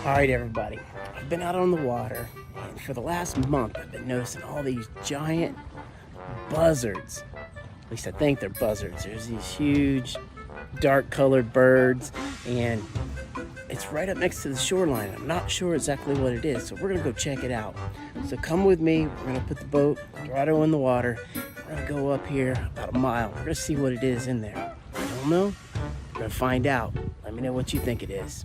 Alright everybody, I've been out on the water, and for the last month I've been noticing all these giant buzzards. At least I think they're buzzards. There's these huge dark colored birds, and it's right up next to the shoreline. I'm not sure exactly what it is, so we're gonna go check it out. So come with me, we're gonna put the boat, Dorado, in the water. We're gonna go up here about a mile. We're gonna see what it is in there. I don't know, we're gonna find out. Let me know what you think it is.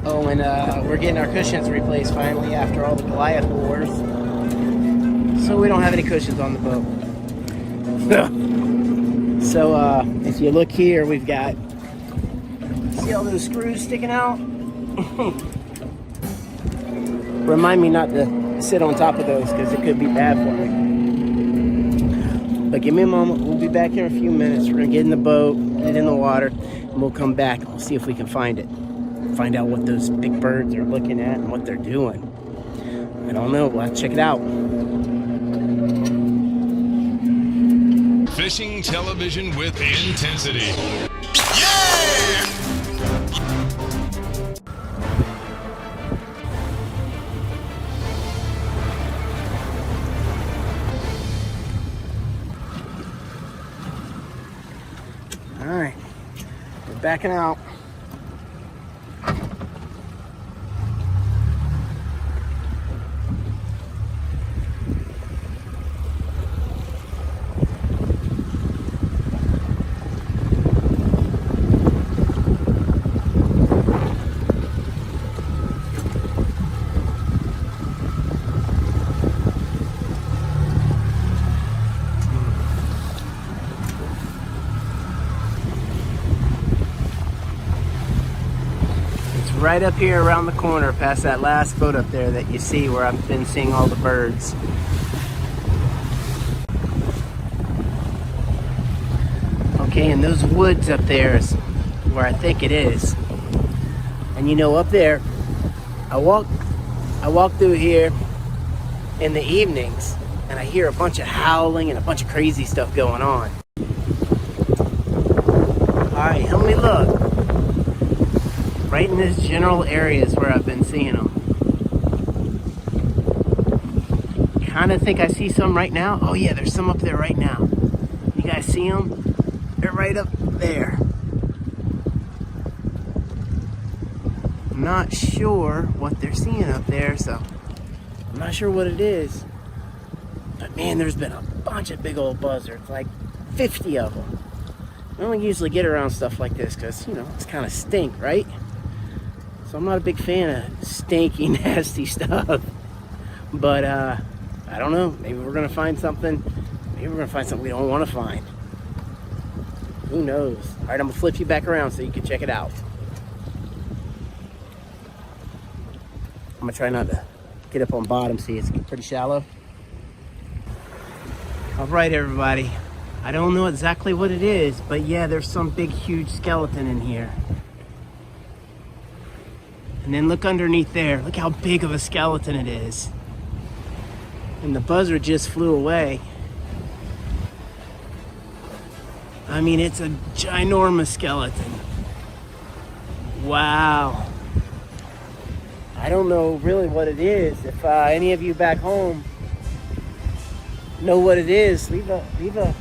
Oh, and we're getting our cushions replaced finally after all the Goliath wars. So we don't have any cushions on the boat. So if you look here, we've got, see all those screws sticking out? Remind me not to sit on top of those because it could be bad for me. But give me a moment, we'll be back here in a few minutes. We're gonna get in the boat, get it in the water, and we'll come back and we'll see if we can find it. Find out what those big birds are looking at and what they're doing. I don't know, we'll have to check it out. Fishing television with intensity. Yeah! All right, we're backing out. Right up here around the corner past that last boat up there that you see where I've been seeing all the birds. Okay, and those woods up there is where I think it is. And you know, up there, I walk through here in the evenings and I hear a bunch of howling and a bunch of crazy stuff going on. All right, help me look. Right in this general area is where I've been seeing them. Kind of think I see some right now. Oh yeah, there's some up there right now. You guys see them? They're right up there. I'm not sure what they're seeing up there, so I'm not sure what it is. But man, there's been a bunch of big old buzzards, like 50 of them. I don't usually get around stuff like this because, you know, it's kind of stink, right? So I'm not a big fan of stinky, nasty stuff. But I don't know. Maybe we're gonna find something. Maybe we're gonna find something we don't want to find. Who knows? All right, I'm gonna flip you back around so you can check it out. I'm gonna try not to get up on bottom. See, it's pretty shallow. All right, everybody. I don't know exactly what it is, but yeah, there's some big, huge skeleton in here. And then look underneath there. Look how big of a skeleton it is. And the buzzard just flew away. I mean, it's a ginormous skeleton. Wow. I don't know really what it is. If any of you back home know what it is, leave a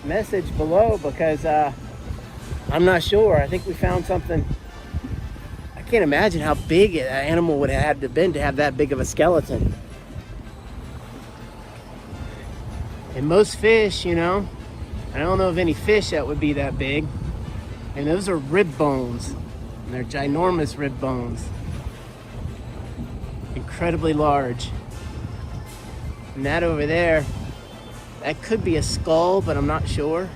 message below because I'm not sure. I think we found something. I can't imagine how big an animal would have had to have been to have that big of a skeleton. And most fish, you know, I don't know of any fish that would be that big. And those are rib bones. And they're ginormous rib bones. Incredibly large. And that over there, that could be a skull, but I'm not sure.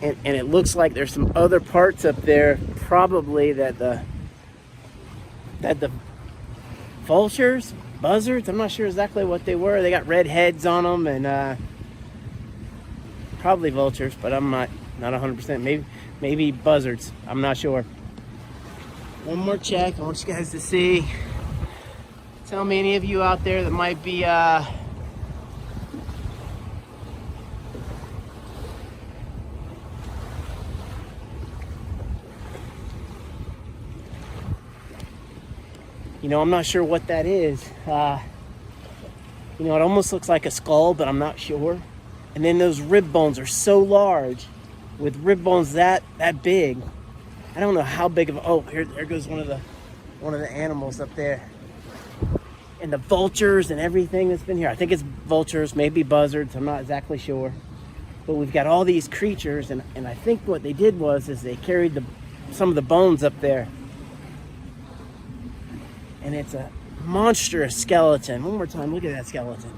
And it looks like there's some other parts up there, probably that the vultures, buzzards, I'm not sure exactly what they were. They got red heads on them, and probably vultures, but I'm not Not 100%. Maybe buzzards. I'm not sure. One more check. I want you guys to see. Tell me any of you out there that might be you know, I'm not sure what that is. You know, it almost looks like a skull, but I'm not sure. And then those rib bones are so large, with rib bones that big. I don't know how big of. Oh, there goes one of the animals up there. And the vultures and everything that's been here. I think it's vultures, maybe buzzards. I'm not exactly sure. But we've got all these creatures, and I think what they did was they carried some of the bones up there. And it's a monstrous skeleton. One more time, look at that skeleton.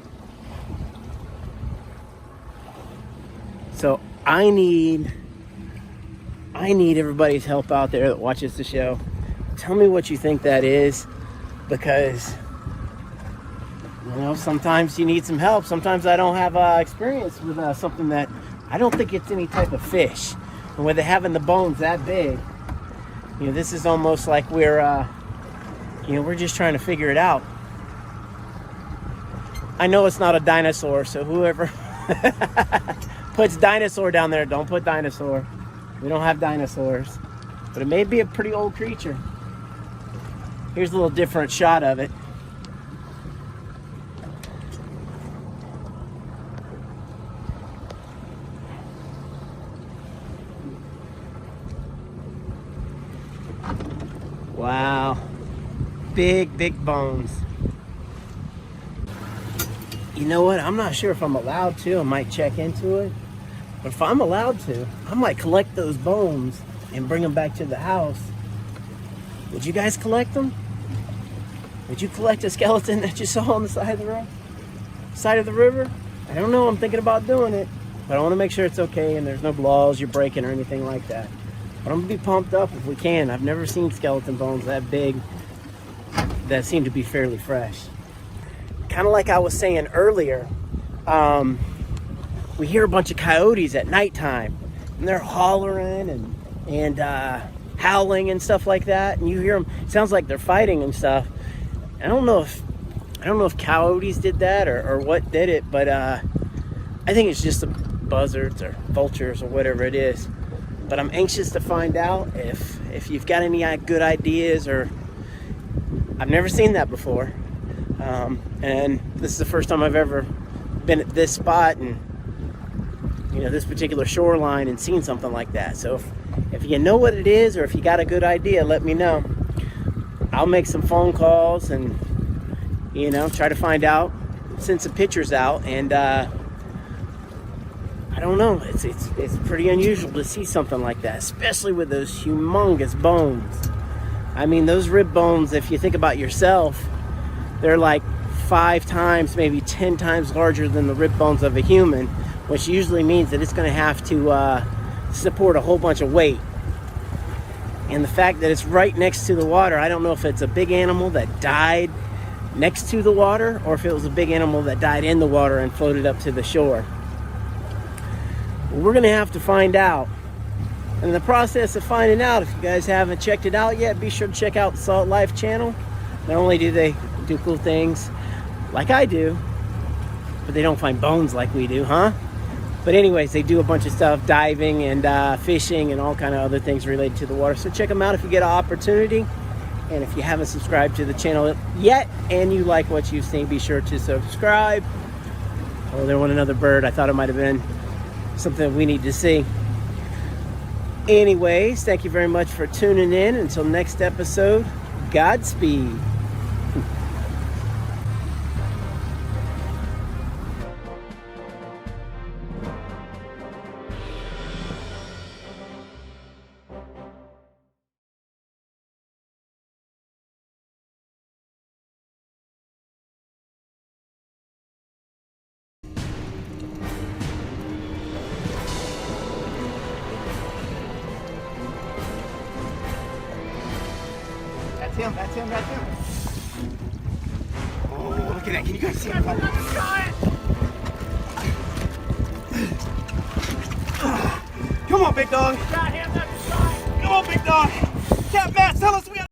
So I need everybody's help out there that watches the show. Tell me what you think that is, because you know, sometimes you need some help. Sometimes I don't have experience with something that I don't think it's any type of fish. And with it having the bones that big, you know, this is almost like we're just trying to figure it out. I know it's not a dinosaur, so whoever puts dinosaur down there, don't put dinosaur. We don't have dinosaurs. But it may be a pretty old creature. Here's a little different shot of it. Wow. Big bones. You know what? I'm not sure if I'm allowed to. I might check into it. But if I'm allowed to, I might collect those bones and bring them back to the house. Would you guys collect them? Would you collect a skeleton that you saw on the side of the river? I don't know. I'm thinking about doing it. But I want to make sure it's okay and there's no laws you're breaking or anything like that. But I'm going to be pumped up if we can. I've never seen skeleton bones that big that seem to be fairly fresh. Kind of like I was saying earlier, we hear a bunch of coyotes at nighttime, and they're hollering and howling and stuff like that. And you hear them. It sounds like they're fighting and stuff. I don't know if coyotes did that or what did it, but I think it's just the buzzards or vultures or whatever it is. But I'm anxious to find out if you've got any good ideas, or I've never seen that before. And this is the first time I've ever been at this spot and, you know, this particular shoreline and seen something like that. So if you know what it is, or if you got a good idea, let me know. I'll make some phone calls and, you know, try to find out, send some pictures out, and I don't know. It's pretty unusual to see something like that, especially with those humongous bones. I mean, those rib bones, if you think about yourself, they're like 5 times, maybe 10 times larger than the rib bones of a human, which usually means that it's going to have to support a whole bunch of weight. And the fact that it's right next to the water, I don't know if it's a big animal that died next to the water, or if it was a big animal that died in the water and floated up to the shore. We're going to have to find out. And in the process of finding out, if you guys haven't checked it out yet, be sure to check out the Salt Life channel. Not only do they do cool things like I do, but they don't find bones like we do, huh? But anyways, they do a bunch of stuff, diving and fishing and all kind of other things related to the water. So check them out if you get an opportunity. And if you haven't subscribed to the channel yet and you like what you've seen, be sure to subscribe. Oh, there went another bird. I thought it might have been something we need to see. Anyways, thank you very much for tuning in. Until next episode, Godspeed. That's him. Oh, look at that. Can you guys see him? Come on, big dog. Got him, that's right. Come on, big dog.